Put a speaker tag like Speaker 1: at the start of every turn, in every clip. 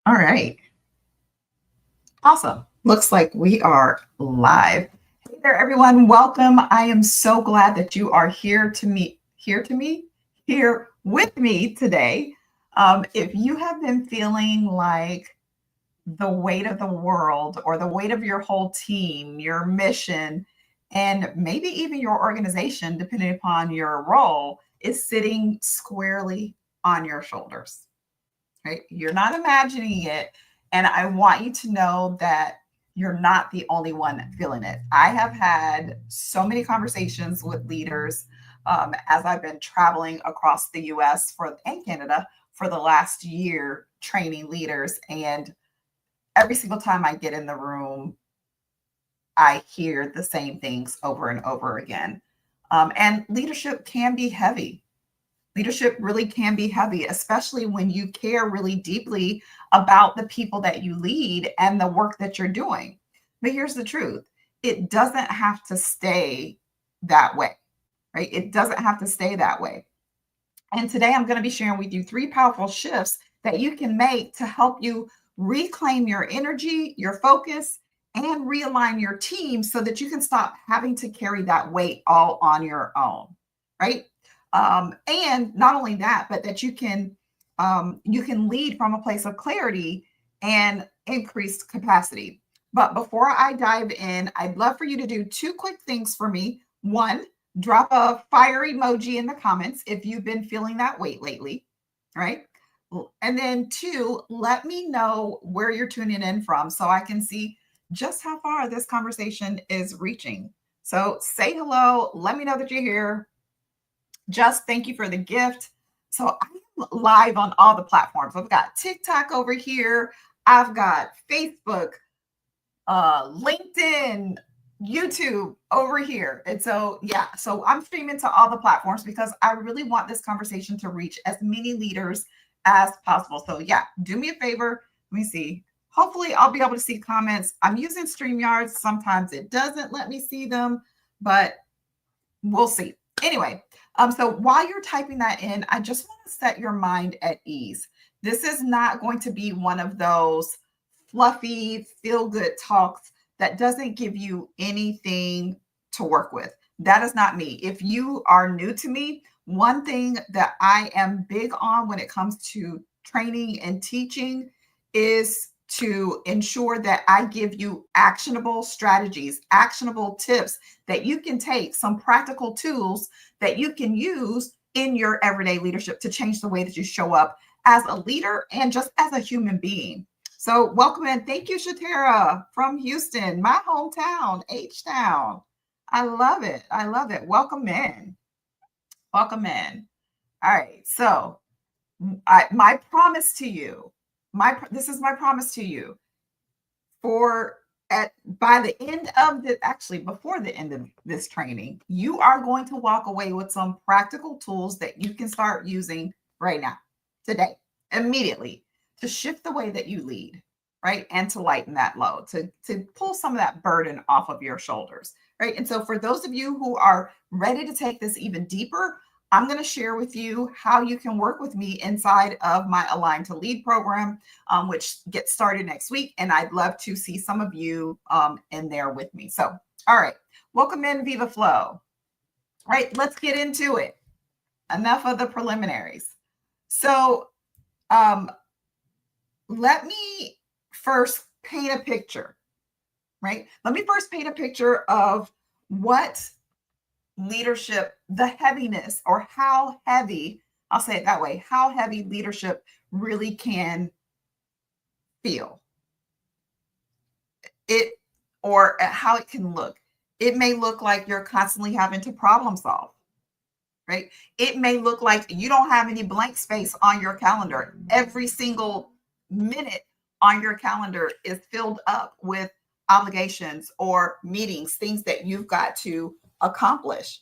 Speaker 1: All right. Awesome. Looks like we are live. Hey there, everyone. Welcome. I am so glad that you are here with me today. If you have been feeling like the weight of the world or the weight of your whole team, your mission, and maybe even your organization, depending upon your role, is sitting squarely on your shoulders, right? You're not imagining it. And I want you to know that you're not the only one feeling it. I have had so many conversations with leaders as I've been traveling across the US and Canada for the last year, training leaders. And every single time I get in the room, I hear the same things over and over again. And leadership can be heavy. Leadership really can be heavy, especially when you care really deeply about the people that you lead and the work that you're doing. But here's the truth, it doesn't have to stay that way, right? It doesn't have to stay that way. And today I'm going to be sharing with you three powerful shifts that you can make to help you reclaim your energy, your focus, and realign your team so that you can stop having to carry that weight all on your own, right? And not only that, but that you can lead from a place of clarity and increased capacity. But before I dive in, I'd love for you to do two quick things for me. One, drop a fire emoji in the comments if you've been feeling that weight lately, right? And then two, let me know where you're tuning in from so I can see just how far this conversation is reaching. So say hello, let me know that you're here. Just thank you for the gift. So I'm live on all the platforms. I've got TikTok over here, I've got Facebook, LinkedIn, YouTube over here. And so, yeah, so I'm streaming to all the platforms because I really want this conversation to reach as many leaders as possible. So, yeah, do me a favor. Let me see. Hopefully, I'll be able to see comments. I'm using StreamYards. Sometimes it doesn't let me see them, but we'll see. Anyway, so while you're typing that in, I just want to set your mind at ease. This is not going to be one of those fluffy, feel good talks that doesn't give you anything to work with. That is not me. If you are new to me, one thing that I am big on when it comes to training and teaching is to ensure that I give you actionable strategies, actionable tips that you can take, some practical tools that you can use in your everyday leadership to change the way that you show up as a leader and just as a human being. So welcome in. Thank you, Shatera from Houston, my hometown, H-Town. I love it. I love it. Welcome in. Welcome in. All right. So my promise to you, this is my promise to you for at by the end of the actually before the end of this training, you are going to walk away with some practical tools that you can start using right now, today, immediately, to shift the way that you lead, right? And to lighten that load, to pull some of that burden off of your shoulders, right? And so for those of you who are ready to take this even deeper, I'm going to share with you how you can work with me inside of my Align to Lead program, which gets started next week. And I'd love to see some of you in there with me. So, all right, welcome in Viva Flow. All right, let's get into it. Enough of the preliminaries. So, let me first paint a picture, right? Let me first paint a picture of what leadership, the heaviness, or how heavy, I'll say it that way, how heavy leadership really can feel. It or how it can look. It may look like you're constantly having to problem solve, right? It may look like you don't have any blank space on your calendar. Every single minute on your calendar is filled up with obligations or meetings, things that you've got to accomplish.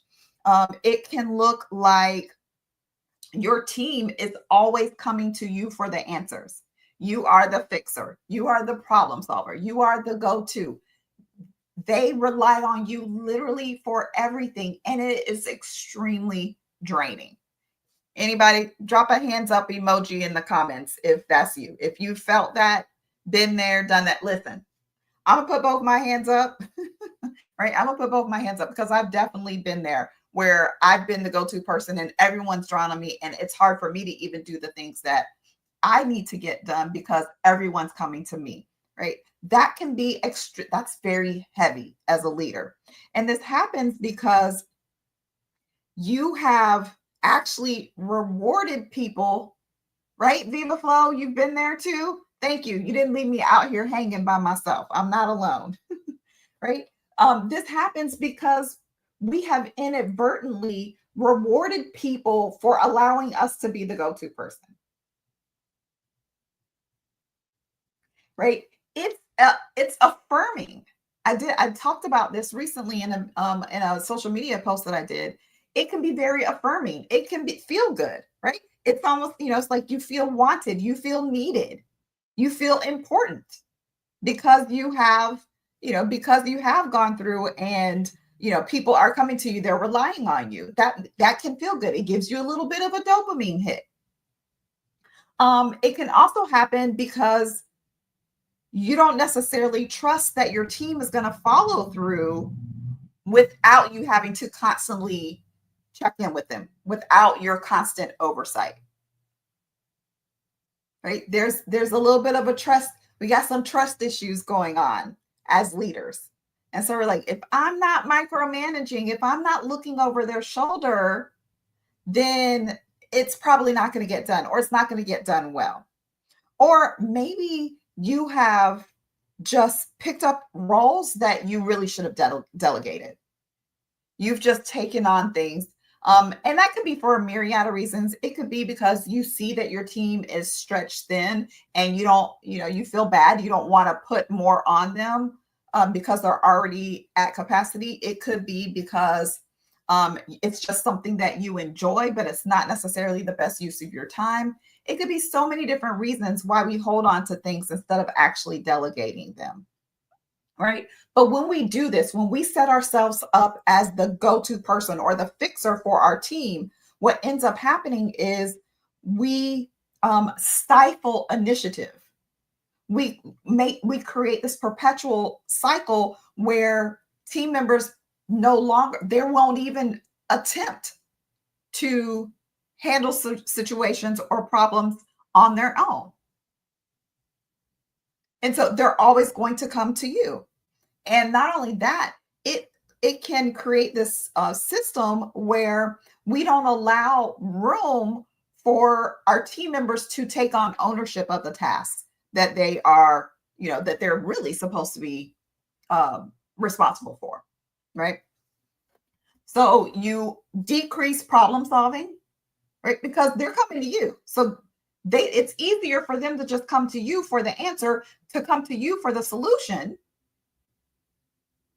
Speaker 1: It can look like your team is always coming to you for the answers. You are the fixer, you are the problem solver, you are the go to. They rely on you literally for everything, and it is extremely draining. Anybody, drop a hands up emoji in the comments if that's you. If you felt that, been there, done that. Listen, I'm gonna put both my hands up, right? I'm gonna put both my hands up because I've definitely been there where I've been the go-to person and everyone's drawn on me, and it's hard for me to even do the things that I need to get done because everyone's coming to me, right? That can be extra, that's very heavy as a leader. And this happens because you have actually rewarded people, right? Viva Flow, you've been there too. Thank you. You didn't leave me out here hanging by myself. I'm not alone, right? This happens because we have inadvertently rewarded people for allowing us to be the go-to person, right? It's affirming. I talked about this recently in a social media post that I did. It can be very affirming. It can be feel good, right? It's almost, it's like you feel wanted, you feel needed, you feel important because because you have gone through and people are coming to you, they're relying on you. That can feel good. It gives you a little bit of a dopamine hit. It can also happen because you don't necessarily trust that your team is going to follow through without you having to constantly check in with them, without your constant oversight. Right? There's a little bit of a trust. We got some trust issues going on as leaders. And so we're like, if I'm not micromanaging, if I'm not looking over their shoulder, then it's probably not going to get done, or it's not going to get done well. Or maybe you have just picked up roles that you really should have delegated. You've just taken on things. And that could be for a myriad of reasons. It could be because you see that your team is stretched thin and you don't, you feel bad. You don't want to put more on them because they're already at capacity. It could be because it's just something that you enjoy, but it's not necessarily the best use of your time. It could be so many different reasons why we hold on to things instead of actually delegating them. Right. But when we do this, when we set ourselves up as the go-to person or the fixer for our team, what ends up happening is we stifle initiative. We create this perpetual cycle where team members no longer, they won't even attempt to handle situations or problems on their own. And so they're always going to come to you. And not only that, it can create this system where we don't allow room for our team members to take on ownership of the tasks that they are, that they're really supposed to be responsible for, right? So you decrease problem solving, right? Because they're coming to you. So it's easier for them to just come to you for the answer, to come to you for the solution,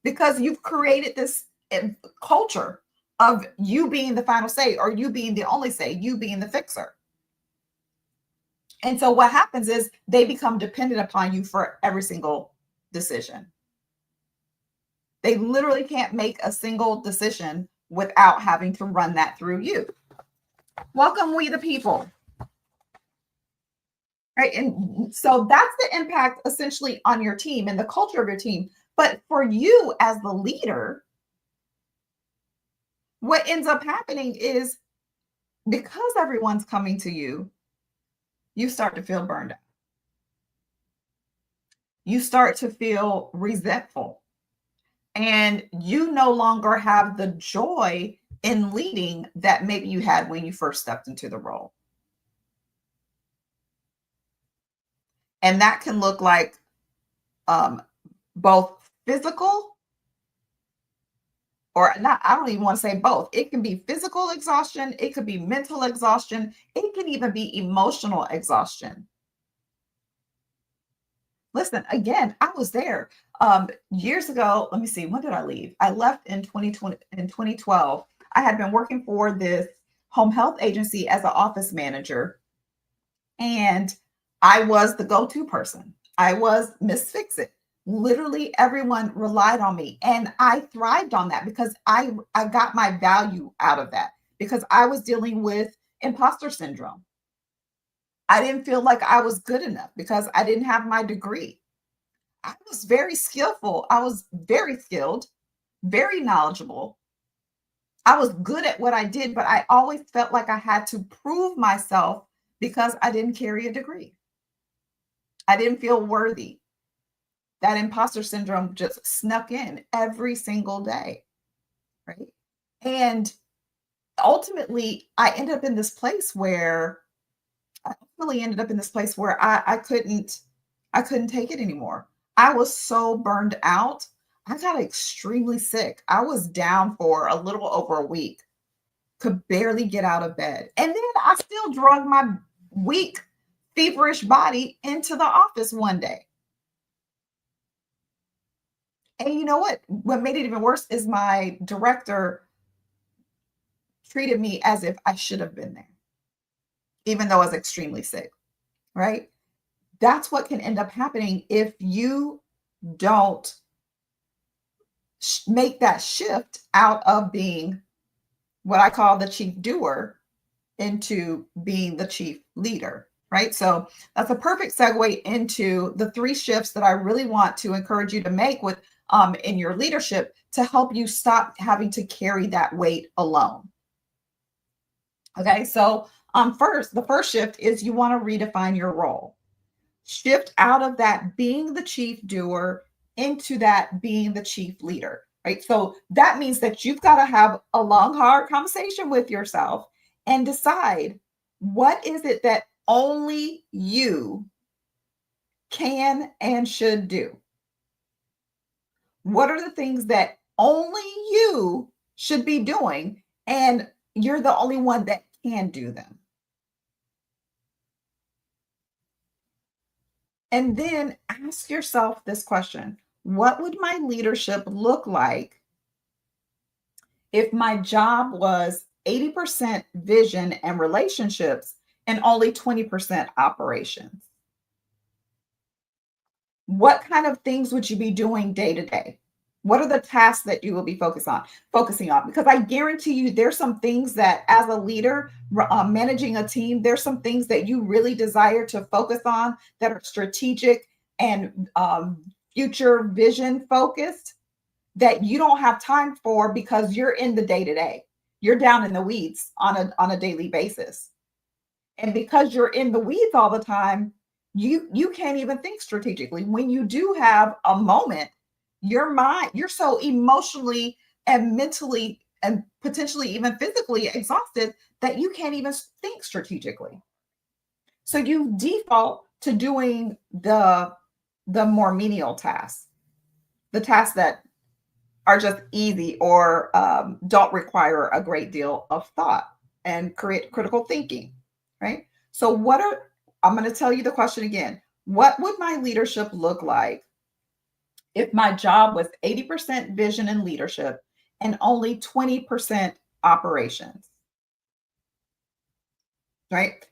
Speaker 1: because you've created this culture of you being the final say, or you being the only say, you being the fixer. And so what happens is they become dependent upon you for every single decision. They literally can't make a single decision without having to run that through you. Welcome, we the people. Right. And so that's the impact essentially on your team and the culture of your team. But for you as the leader, what ends up happening is because everyone's coming to you, you start to feel burned out. You start to feel resentful. And you no longer have the joy in leading that maybe you had when you first stepped into the role. And that can look like both physical, or not, I don't even want to say both. It can be physical exhaustion, it could be mental exhaustion, it can even be emotional exhaustion. Listen, again, I was there years ago. Let me see, when did I leave? I left in 2012. I had been working for this home health agency as an office manager, and I was the go-to person. I was Miss Fix It. Literally everyone relied on me, and I thrived on that because I got my value out of that, because I was dealing with Imposter syndrome. I didn't feel like I was good enough because I didn't have my degree. I was very skillful. I was very skilled, very knowledgeable. I was good at what I did, but I always felt like I had to prove myself because I didn't carry a degree. I didn't feel worthy. That imposter syndrome just snuck in every single day, right? And ultimately, I ultimately ended up in this place where I couldn't take it anymore. I was so burned out. I got extremely sick. I was down for a little over a week, could barely get out of bed. And then I still drug my weak, feverish body into the office one day. And you know what? What made it even worse is my director treated me as if I should have been there, even though I was extremely sick, right? That's what can end up happening if you don't make that shift out of being what I call the chief doer into being the chief leader, right? So that's a perfect segue into the three shifts that I really want to encourage you to make with in your leadership to help you stop having to carry that weight alone. Okay, so the first shift is you want to redefine your role. Shift out of that being the chief doer into that being the chief leader, right? So that means that you've got to have a long, hard conversation with yourself and decide what is it that only you can and should do? What are the things that only you should be doing? And you're the only one that can do them. And then ask yourself this question: what would my leadership look like if my job was 80% vision and relationships and only 20% operations? What kind of things would you be doing day to day? What are the tasks that you will be focusing on? Because I guarantee you, there's some things that, as a leader, managing a team, there's some things that you really desire to focus on that are strategic and future vision focused that you don't have time for because you're in the day to day. You're down in the weeds on a daily basis. And because you're in the weeds all the time, you can't even think strategically. When you do have a moment, your mind, you're so emotionally and mentally and potentially even physically exhausted that you can't even think strategically. So you default to doing the more menial tasks, the tasks that are just easy or don't require a great deal of thought and create critical thinking, right? So I'm going to tell you the question again. What would my leadership look like if my job was 80% vision and leadership and only 20% operations, right?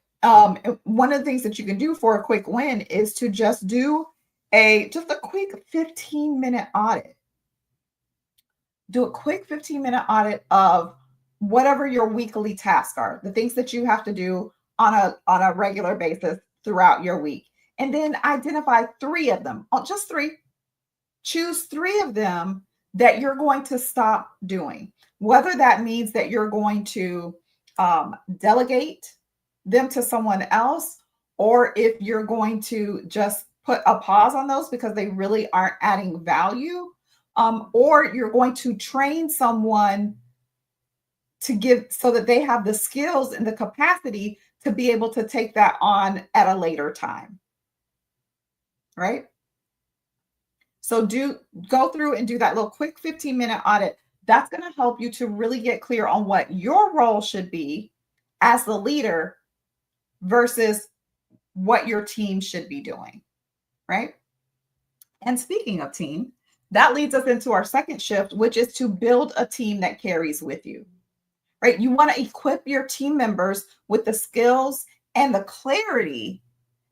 Speaker 1: One of the things that you can do for a quick win is to just do just a quick 15-minute audit. Do a quick 15-minute audit of whatever your weekly tasks are, the things that you have to do on a regular basis throughout your week. And then identify three of them, just three. Choose three of them that you're going to stop doing, whether that means that you're going to delegate them to someone else, or if you're going to just put a pause on those because they really aren't adding value, or you're going to train someone to give so that they have the skills and the capacity to be able to take that on at a later time, right? So go through and do that little quick 15-minute audit. That's going to help you to really get clear on what your role should be as the leader versus what your team should be doing, right? And speaking of team, that leads us into our second shift, which is to build a team that carries with you, right? You want to equip your team members with the skills and the clarity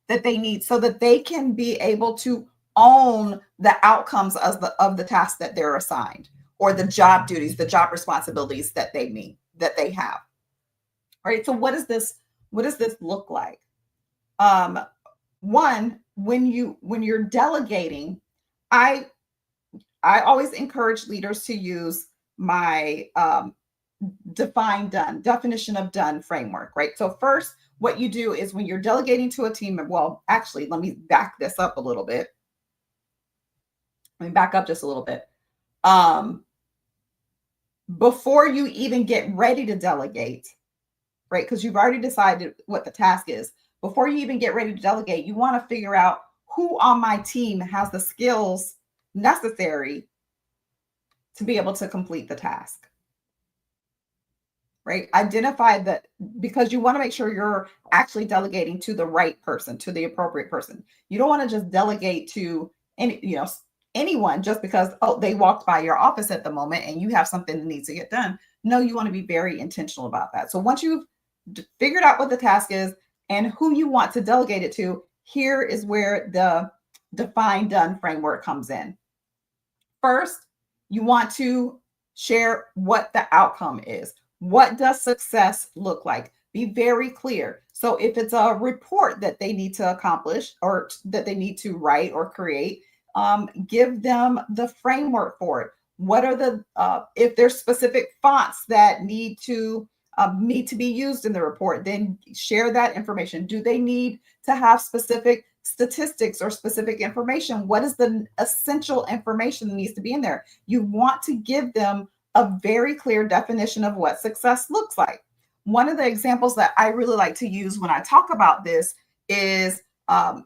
Speaker 1: that they need so that they can be able to own the outcomes of the tasks that they're assigned, or the job duties, the job responsibilities that they have. right? So what does this look like? Um, one, when you're delegating, I I always encourage leaders to use my definition of done framework, right? So first, what you do is when you're delegating to a team, well, actually, let me back this up a little bit. Let me back up just a little bit. Um, Before you even get ready to delegate, right? Because you've already decided what the task is. Before you even get ready to delegate, you want to figure out who on my team has the skills necessary to be able to complete the task, right? Identify that, because you want to make sure you're actually delegating to the right person, to the appropriate person. You don't want to just delegate to anyone just because, oh, they walked by your office at the moment and you have something that needs to get done. No, you want to be very intentional about that. So once you've figured out what the task is and who you want to delegate it to, here is where the define done framework comes in. First, you want to share what the outcome is. What does success look like? Be very clear. So if it's a report that they need to accomplish or that they need to write or create, give them the framework for it. What are the if there's specific fonts that need to be used in the report, then share that information. Do they need to have specific statistics or specific information? What is the essential information that needs to be in there? You want to give them a very clear definition of what success looks like. One of the examples that I really like to use when I talk about this is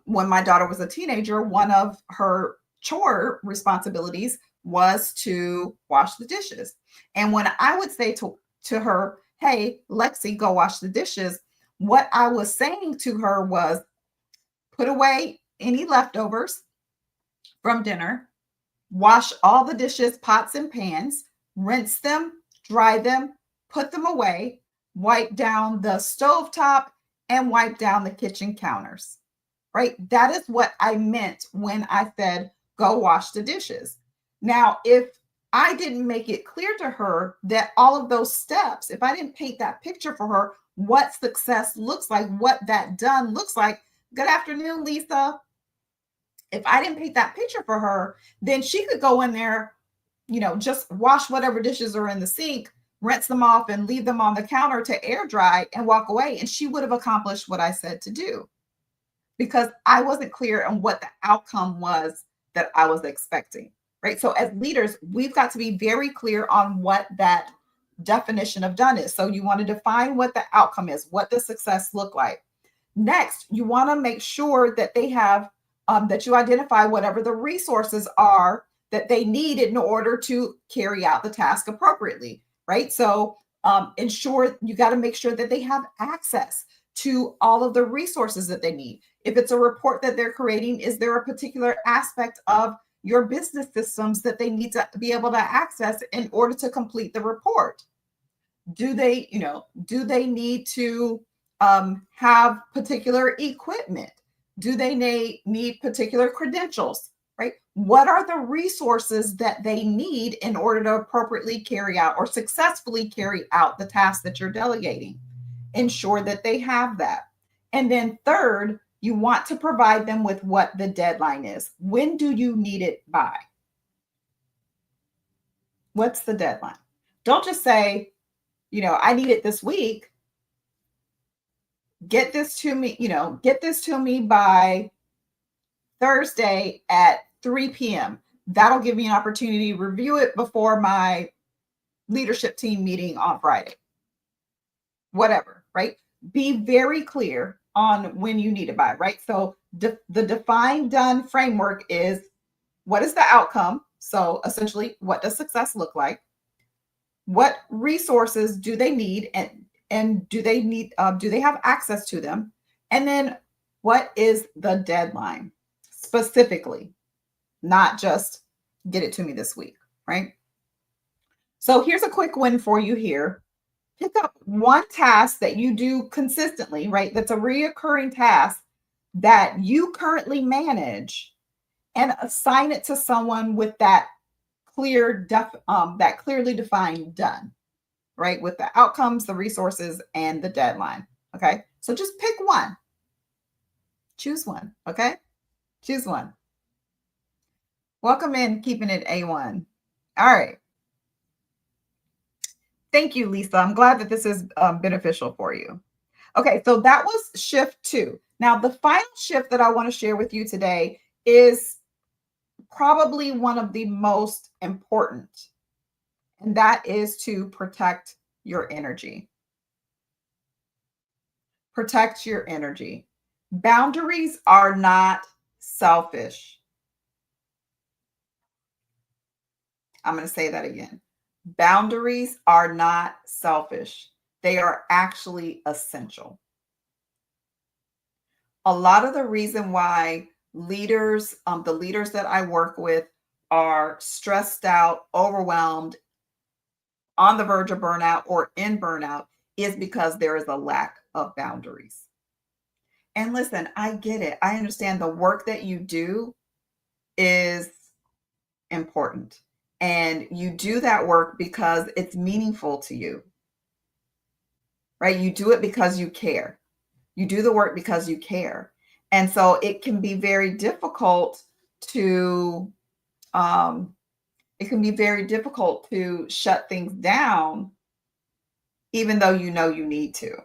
Speaker 1: when my daughter was a teenager, one of her chore responsibilities was to wash the dishes. And when I would say to her, hey, Lexi, go wash the dishes, what I was saying to her was, put away any leftovers from dinner, wash all the dishes, pots, and pans, rinse them, dry them, put them away, wipe down the stovetop, and wipe down the kitchen counters, right? That is what I meant when I said, go wash the dishes. Now, if I didn't make it clear to her that all of those steps, if I didn't paint that picture for her, what success looks like, what that done looks like, good afternoon, Lisa. If I didn't paint that picture for her, then she could go in there, just wash whatever dishes are in the sink, rinse them off and leave them on the counter to air dry and walk away. And she would have accomplished what I said to do because I wasn't clear on what the outcome was that I was expecting, right? So as leaders, we've got to be very clear on what that definition of done is. So you want to define what the outcome is. What does success look like? Next, you want to make sure that they have, that you identify whatever the resources are that they need in order to carry out the task appropriately, right? So you got to make sure that they have access to all of the resources that they need. If it's a report that they're creating, is there a particular aspect of your business systems that they need to be able to access in order to complete the report? Do they need to have particular equipment? Do they need particular credentials, right? What are the resources that they need in order to appropriately carry out or successfully carry out the task that you're delegating? Ensure that they have that. And then third, you want to provide them with what the deadline is. When do you need it by? What's the deadline? Don't just say, I need it this week. Get this to me by Thursday at 3 p.m. That'll give me an opportunity to review it before my leadership team meeting on Friday. Whatever, right? Be very clear on when you need it by, right? So the define done framework is, what is the outcome? So essentially, what does success look like? What resources do they need, and do they have access to them? And then what is the deadline specifically? Not just get it to me this week, right? So here's a quick win for you here. Pick up one task that you do consistently, right? That's a reoccurring task that you currently manage, and assign it to someone with that clearly defined done. right? With the outcomes, the resources, and the deadline. Okay. So just pick one, choose one. Okay. Choose one. Welcome in, keeping it A1. All right. Thank you, Lisa. I'm glad that this is beneficial for you. Okay, so that was shift two. Now, the final shift that I want to share with you today is probably one of the most important, and that is to protect your energy. Protect your energy. Boundaries are not selfish. I'm going to say that again. Boundaries are not selfish, they are actually essential. A lot of the reason why leaders, the leaders that I work with, are stressed out, overwhelmed, on the verge of burnout, or in burnout is because there is a lack of boundaries. And listen, I get it. I understand the work that you do is important. And you do that work because it's meaningful to you, right? You do it because you care. You do the work because you care. And so it can be very difficult to um, shut things down, even though you know you need to,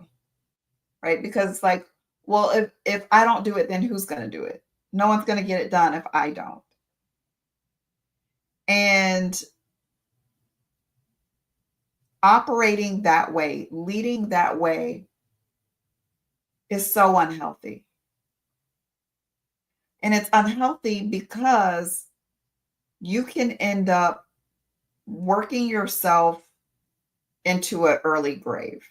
Speaker 1: right? Because it's like, well, if I don't do it, then who's going to do it? No one's going to get it done if I don't. And operating that way, leading that way is so unhealthy. And it's unhealthy because you can end up working yourself into an early grave.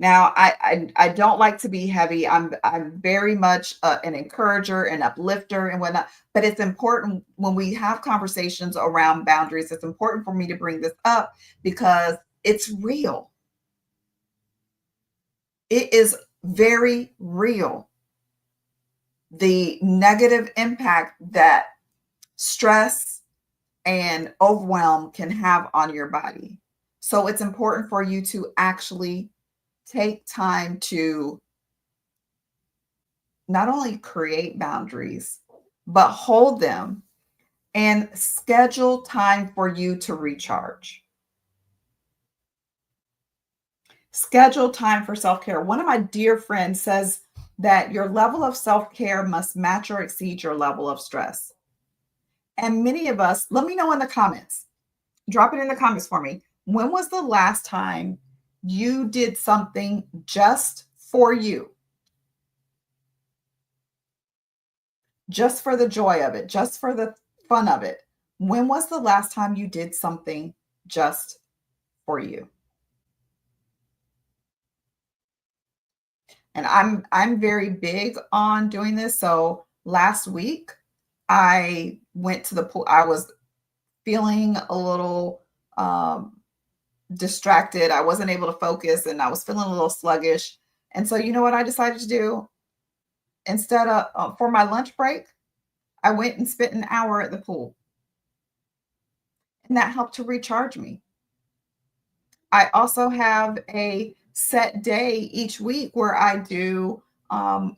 Speaker 1: Now, I don't like to be heavy. I'm very much an encourager and uplifter and whatnot. But it's important when we have conversations around boundaries. It's important for me to bring this up because it's real. It is very real. The negative impact that stress and overwhelm can have on your body. So it's important for you to actually take time to not only create boundaries, but hold them and schedule time for you to recharge. Schedule time for self care. One of my dear friends says that your level of self care must match or exceed your level of stress. And many of us, let me know in the comments, drop it in the comments for me. When was the last time you did something just for you? Just for the joy of it, just for the fun of it. When was the last time you did something just for you? And I'm very big on doing this. So last week I went to the pool. I was feeling a little distracted. I wasn't able to focus and I was feeling a little sluggish. And so you know what I decided to do? Instead of for my lunch break, I went and spent an hour at the pool. And that helped to recharge me. I also have a set day each week where I do I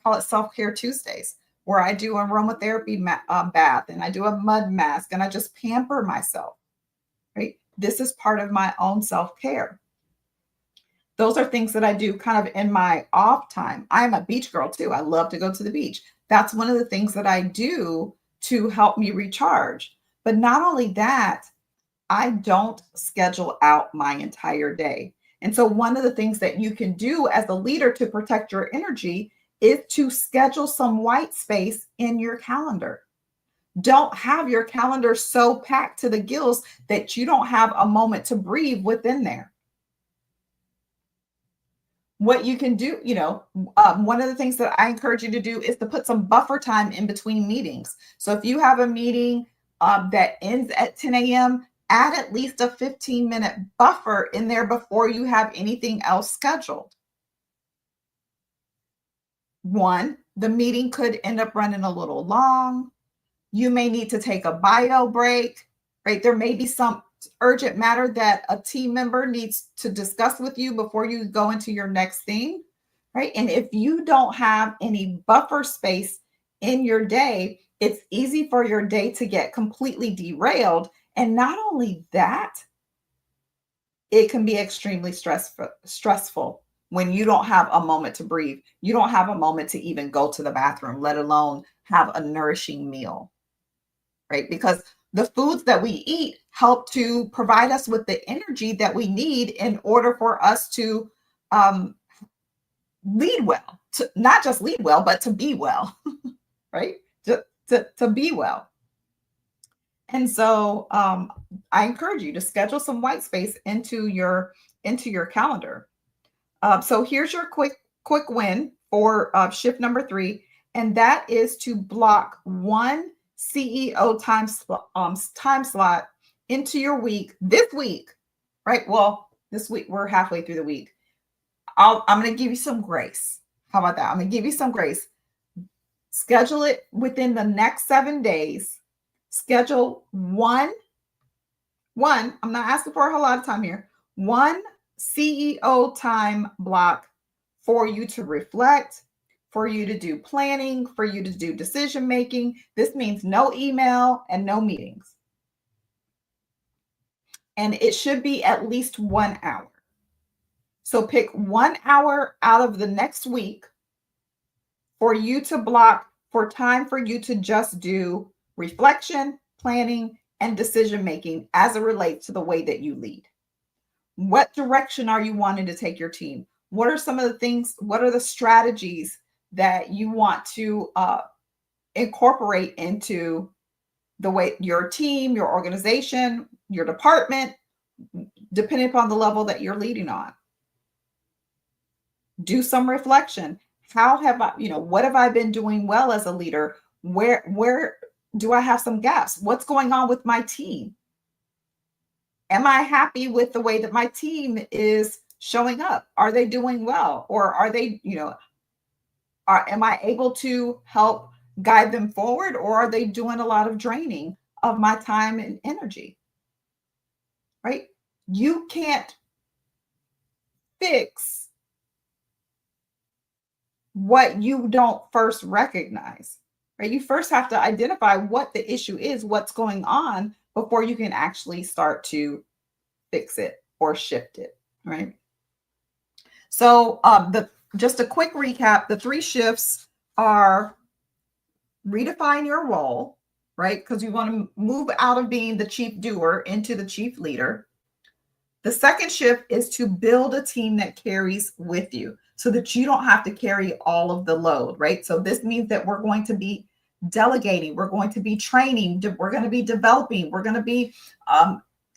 Speaker 1: call it self care Tuesdays, where I do aromatherapy bath and I do a mud mask and I just pamper myself. Right, this is part of my own self care. Those are things that I do kind of in my off time. I'm a beach girl too. I love to go to the beach. That's one of the things that I do to help me recharge. But not only that, I don't schedule out my entire day. And so, one of the things that you can do as a leader to protect your energy is to schedule some white space in your calendar. Don't have your calendar so packed to the gills that you don't have a moment to breathe within there. What you can do, one of the things that I encourage you to do is to put some buffer time in between meetings. So if you have a meeting that ends at 10 a.m., add at least a 15-minute buffer in there before you have anything else scheduled. One, the meeting could end up running a little long. You may need to take a bio break, right? There may be some urgent matter that a team member needs to discuss with you before you go into your next thing, right? And if you don't have any buffer space in your day, it's easy for your day to get completely derailed. And not only that, it can be extremely stressful when you don't have a moment to breathe. You don't have a moment to even go to the bathroom, let alone have a nourishing meal, right? Because the foods that we eat help to provide us with the energy that we need in order for us to um, lead well, to not just lead well, but to be well, right? To be well. And so I encourage you to schedule some white space into your calendar. So here's your quick win for shift number 3, and that is to block one CEO time slot into your week this week, right? Well, this week we're halfway through the week. I'm going to give you some grace. How about that? I'm going to give you some grace. Schedule it within the next 7 days. Schedule one. I'm not asking for a whole lot of time here. One CEO time block for you to reflect, for you to do planning, for you to do decision making. This means no email and no meetings. And it should be at least 1 hour. So pick 1 hour out of the next week for you to block for time for you to just do reflection, planning, and decision making as it relates to the way that you lead. What direction are you wanting to take your team? What are some of the things, what are the strategies that you want to incorporate into the way your team, your organization, your department, depending upon the level that you're leading on? Do some reflection. How have I, what have I been doing well as a leader? Where do I have some gaps? What's going on with my team? Am I happy with the way that my team is showing up? Are they doing well? Or are they, am I able to help guide them forward? Or are they doing a lot of draining of my time and energy? Right? You can't fix what you don't first recognize, right? You first have to identify what the issue is, what's going on, before you can actually start to fix it or shift it, right? So just a quick recap, the 3 shifts are redefine your role, right? Because you want to move out of being the chief doer into the chief leader. The second shift is to build a team that carries with you so that you don't have to carry all of the load, right? So this means that we're going to be delegating, we're going to be training, we're going to be developing, we're going to be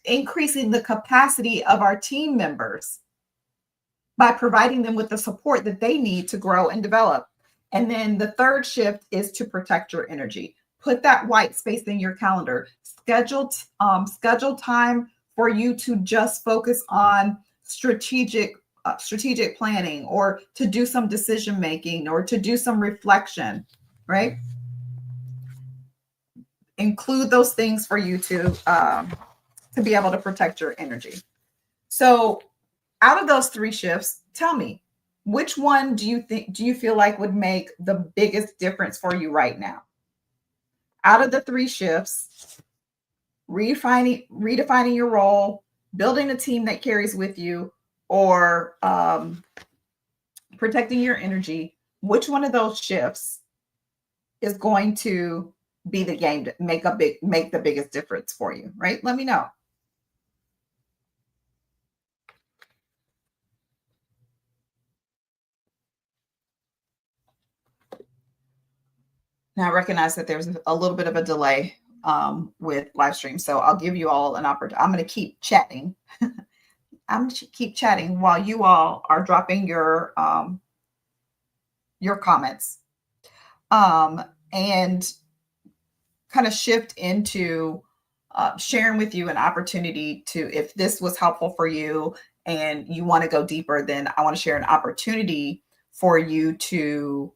Speaker 1: increasing the capacity of our team members by providing them with the support that they need to grow and develop. And then the third shift is to protect your energy. Put that white space in your calendar. Schedule time for you to just focus on strategic planning, or to do some decision making, or to do some reflection, right? Include those things for you to be able to protect your energy. So out of those 3 shifts, tell me, which one do you feel like would make the biggest difference for you right now? Out of the 3 shifts, redefining your role, building a team that carries with you, or protecting your energy, which one of those shifts is going to be the game to make the biggest difference for you, right? Let me know. Now I recognize that there's a little bit of a delay with live stream, so I'll give you all an opportunity. I'm going to keep chatting. I'm going to keep chatting while you all are dropping your comments, and kind of shift into sharing with you an opportunity to, if this was helpful for you and you want to go deeper, then I want to share an opportunity for you to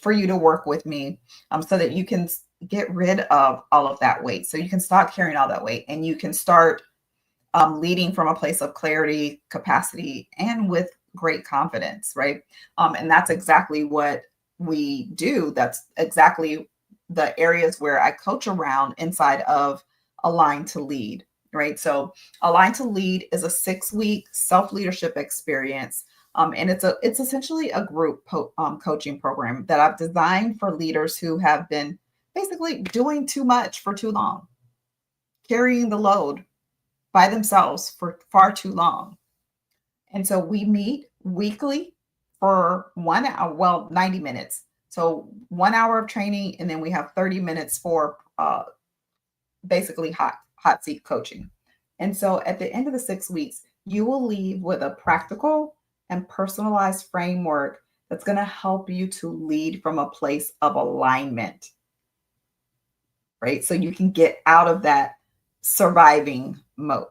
Speaker 1: for you to work with me, so that you can get rid of all of that weight. So you can stop carrying all that weight and you can start leading from a place of clarity, capacity, and with great confidence, right? And that's exactly what we do. That's exactly the areas where I coach around inside of Align to Lead, right? So Align to Lead is a 6-week self-leadership experience. And it's essentially a group coaching program that I've designed for leaders who have been basically doing too much for too long, carrying the load by themselves for far too long. And so we meet weekly for 1 hour, well, 90 minutes. So 1 hour of training, and then we have 30 minutes for basically hot seat coaching. And so at the end of the 6 weeks, you will leave with a practical and personalized framework that's going to help you to lead from a place of alignment, right? So you can get out of that surviving mode,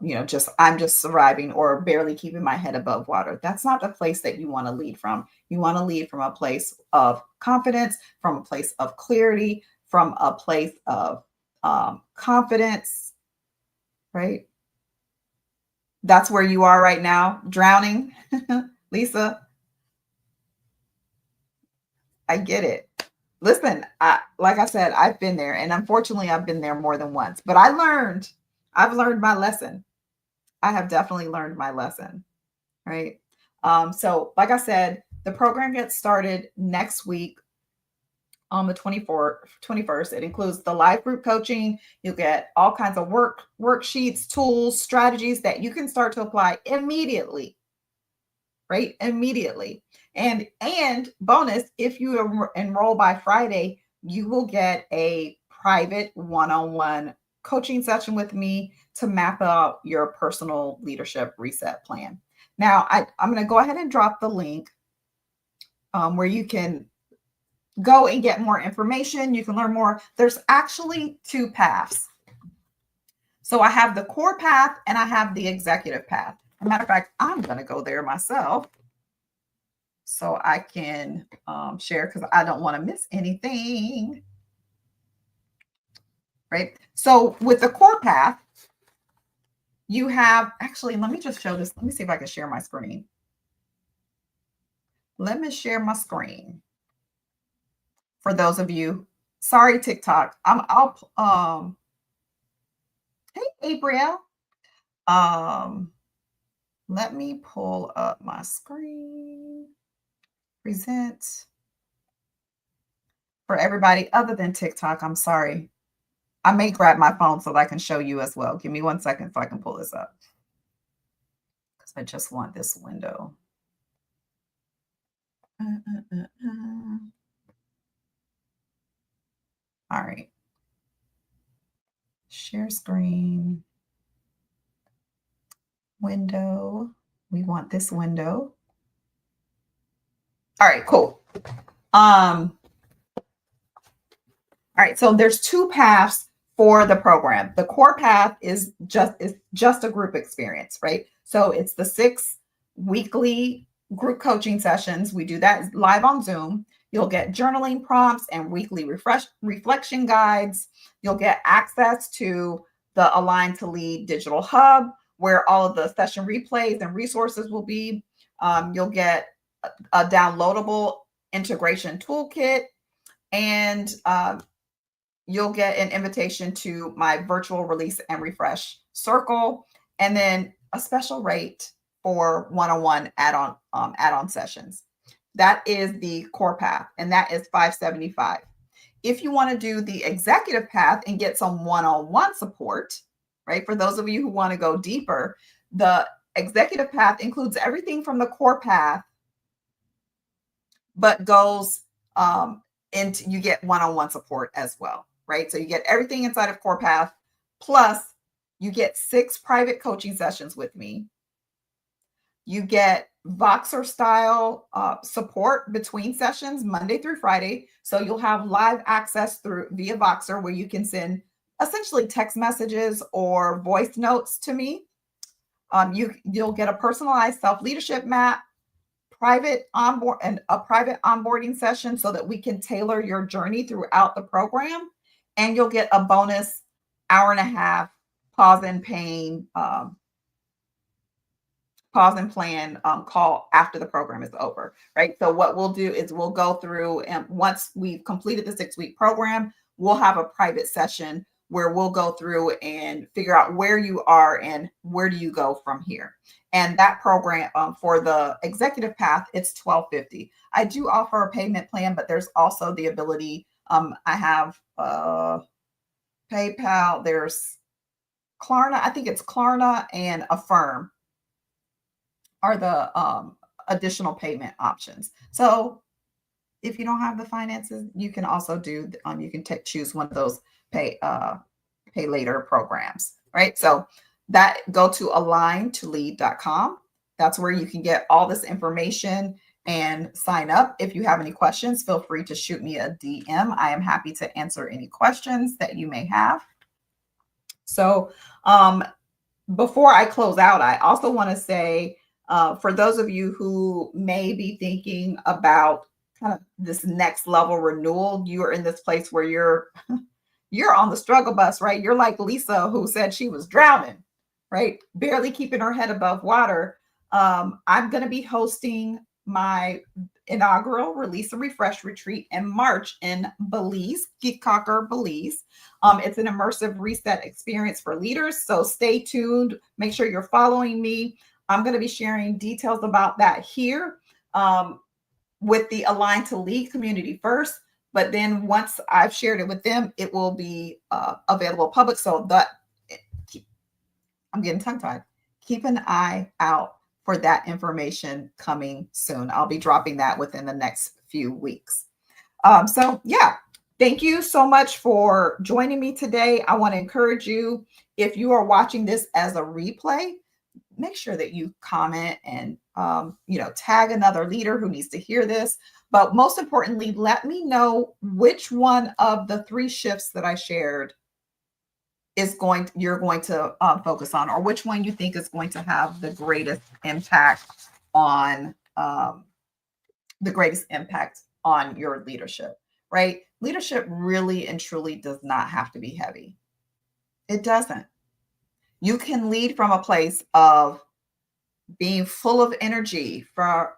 Speaker 1: I'm just surviving or barely keeping my head above water. That's not the place that you want to lead from. You want to lead from a place of confidence, from a place of clarity, from a place of confidence, right? That's where you are right now, drowning. Lisa, I get it. Listen, like I said, I've been there, and unfortunately, I've been there more than once. But I've learned my lesson. I have definitely learned my lesson, right? So, like I said, the program gets started next week on the 21st. It includes the live group coaching. You'll get all kinds of worksheets, tools, strategies that you can start to apply immediately, right? Immediately. And bonus, if you enroll by Friday, you will get a private one-on-one coaching session with me to map out your personal leadership reset plan. Now, I'm going to go ahead and drop the link where you can go and get more information. You can learn more. There's actually 2 paths. So I have the core path and I have the executive path. As a matter of fact, I'm going to go there myself so I can share, because I don't want to miss anything. Right. So with the core path, you have, actually, let me just show this. Let me see if I can share my screen. Let me share my screen. For those of you, sorry, TikTok. Hey, April. Let me pull up my screen. Present. For everybody other than TikTok, I'm sorry. I may grab my phone so that I can show you as well. Give me 1 second so I can pull this up, because I just want this window. All right. Share screen. Window. We want this window. All right, cool. All right, so there's 2 paths for the program. The core path is just a group experience, right? So it's the 6 weekly group coaching sessions. We do that live on Zoom. You'll get journaling prompts and weekly reflection guides. You'll get access to the Align to Lead digital hub, where all of the session replays and resources will be. You'll get a downloadable integration toolkit, and you'll get an invitation to my virtual release and refresh circle, and then a special rate for one-on-one add-on sessions. That is the core path, and that is $575. If you want to do the executive path and get some one-on-one support, right? For those of you who want to go deeper, the executive path includes everything from the core path, but goes into, you get one-on-one support as well, right? So you get everything inside of core path, plus you get 6 private coaching sessions with me. You get Voxer style support between sessions, Monday through Friday. So you'll have live access via Voxer, where you can send essentially text messages or voice notes to me. You'll get a personalized self-leadership map, private onboarding session so that we can tailor your journey throughout the program. and you'll get a bonus hour and a half pause and pain pause and plan call after the program is over, right? So what we'll do is we'll go through, and once we've completed the 6-week program, we'll have a private session where we'll go through and figure out where you are and where do you go from here. And that program for the executive path, it's $12.50. I do offer a payment plan, but there's also the ability. I have PayPal. There's Klarna. I think it's Klarna and Affirm are the additional payment options. So if you don't have the finances, you can also do you can choose one of those pay later programs, right? So that go to align2lead.com. That's where you can get all this information and sign up. If you have any questions, feel free to shoot me a DM. I am happy to answer any questions that you may have. So before I close out, I also want to say, for those of you who may be thinking about kind of this next level renewal, you are in this place where you're on the struggle bus, right? You're like Lisa, who said she was drowning, right? Barely keeping her head above water. I'm going to be hosting my inaugural Release and Refresh retreat in March in Belize, Geekcocker, Belize. It's an immersive reset experience for leaders. So stay tuned. Make sure you're following me. I'm going to be sharing details about that here with the Align to Lead community first. But then once I've shared it with them, it will be available public. So that I'm getting tongue-tied. Keep an eye out for that information coming soon. I'll be dropping that within the next few weeks. So yeah, thank you so much for joining me today. I want to encourage you, if you are watching this as a replay, make sure that you comment and tag another leader who needs to hear this. But most importantly, let me know which one of the 3 shifts that I shared you're going to focus on, or which one you think is going to have the greatest impact on your leadership, right? Leadership really and truly does not have to be heavy. It doesn't. You can lead from a place of being full of energy, from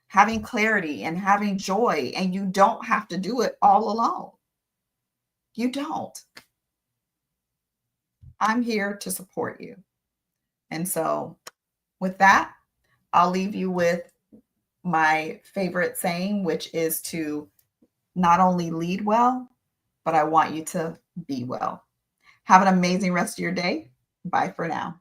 Speaker 1: having clarity and having joy, and you don't have to do it all alone. You don't. I'm here to support you. And so with that, I'll leave you with my favorite saying, which is to not only lead well, but I want you to be well. Have an amazing rest of your day. Bye for now.